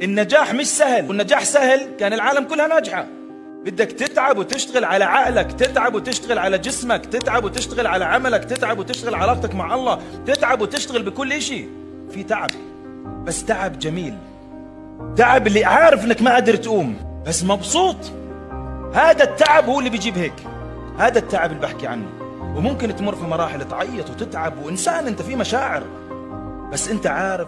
النجاح مش سهل، والنجاح سهل كان العالم كلها ناجحة. بدك تتعب وتشتغل على عقلك، تتعب وتشتغل على جسمك، تتعب وتشتغل على عملك، تتعب وتشتغل على علاقتك مع الله، تتعب وتشتغل بكل اشي. في تعب، بس تعب جميل، تعب اللي عارف انك ما قادر تقوم بس مبسوط. هذا التعب هو اللي بيجيب هيك، هذا التعب اللي بحكي عنه. وممكن تمر في مراحل تعيط وتتعب، وإنسان انت في مشاعر، بس انت عارف